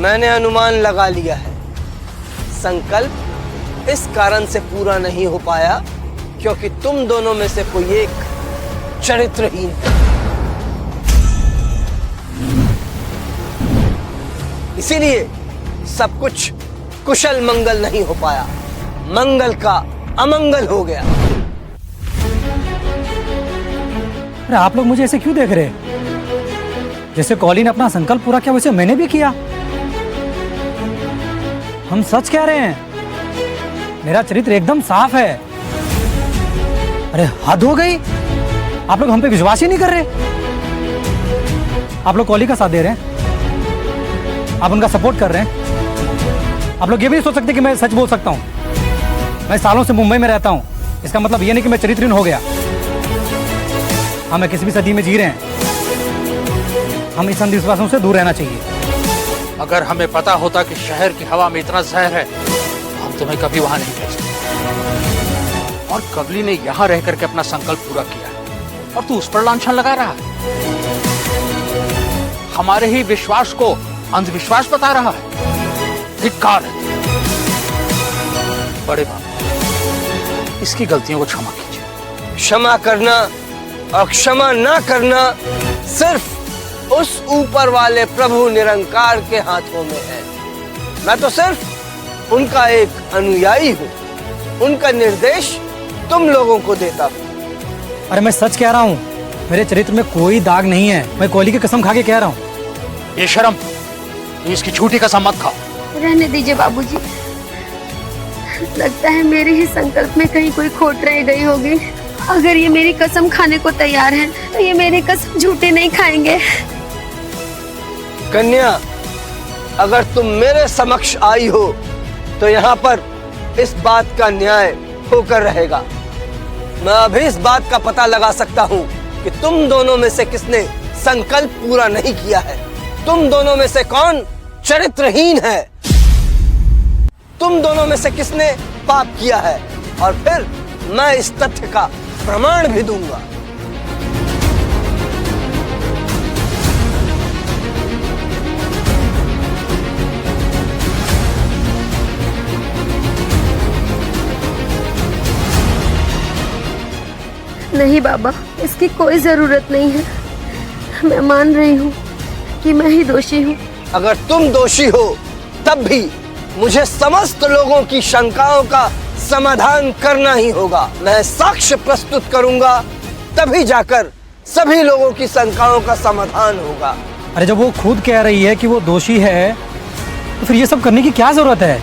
मैंने अनुमान लगा लिया है। संकल्प इस कारण से पूरा नहीं हो पाया क्योंकि तुम दोनों में से कोई एक चरित्रहीन है। इसीलिए सब कुछ कुशल मंगल नहीं हो पाया, मंगल का अमंगल हो गया। अरे आप लोग मुझे ऐसे क्यों देख रहे हैं? जैसे कॉली ने अपना संकल्प पूरा किया वैसे मैंने भी किया। हम सच कह रहे हैं, मेरा चरित्र एकदम साफ है। अरे हद हो गई, आप लोग हम पे विश्वास ही नहीं कर रहे। आप लोग कॉली का साथ दे रहे हैं, आप उनका सपोर्ट कर रहे हैं। आप लोग ये भी नहीं सोच सकते कि मैं सच बोल सकता हूं। मैं सालों से मुंबई में रहता हूं, इसका मतलब ये नहीं कि मैं चरित्रहीन हो गया। हम किसी भी सदी में जी रहे हैं, हम इस अंधविश्वासों से दूर रहना चाहिए। अगर हमें पता होता कि शहर की हवा में इतना जहर है तो हम तुम्हें कभी वहां नहीं भेजते। और कबली ने यहां रह करके अपना संकल्प पूरा किया और तू उस पर लांछन लगा रहा है, हमारे ही विश्वास को अंधविश्वास बता रहा है। धिक्कार है। बड़े बाबा, इसकी गलतियों को क्षमा कीजिए। क्षमा करना और क्षमा ना करना सिर्फ उस ऊपर वाले प्रभु निरंकार के हाथों में है। मैं तो सिर्फ उनका एक अनुयायी हूं, उनका निर्देश तुम लोगों को देता हूं। अरे मैं सच कह रहा हूँ, मेरे चरित्र में कोई दाग नहीं है। मैं कॉली की कसम खा के कह रहा हूँ। ये शर्म, तू इसकी झूठी कसम मत खा। रहने दीजिए बाबूजी, लगता है मेरे ही संकल्प में कहीं कोई खोट रह गई होगी। अगर ये मेरी कसम खाने को तैयार हैं, तो ये मेरी कसम झूठी नहीं खाएंगे। कन्या, अगर तुम मेरे समक्ष आई हो तो यहाँ पर इस बात का न्याय होकर रहेगा। मैं अभी इस बात का पता लगा सकता हूँ कि तुम दोनों में से किसने संकल्प पूरा नहीं किया है। तुम दोनों में से कौन चरित्रहीन है, तुम दोनों में से किसने पाप किया है, और फिर मैं इस तथ्य का प्रमाण भी दूंगा। नहीं बाबा, इसकी कोई जरूरत नहीं है। मैं मान रही हूँ कि मैं ही दोषी हूँ। अगर तुम दोषी हो तब भी मुझे समस्त लोगों की शंकाओं का समाधान करना ही होगा। मैं साक्ष्य प्रस्तुत करूंगा, तभी जाकर सभी लोगों की शंकाओं का समाधान होगा। अरे जब वो खुद कह रही है कि वो दोषी है, तो फिर ये सब करने की क्या जरूरत है?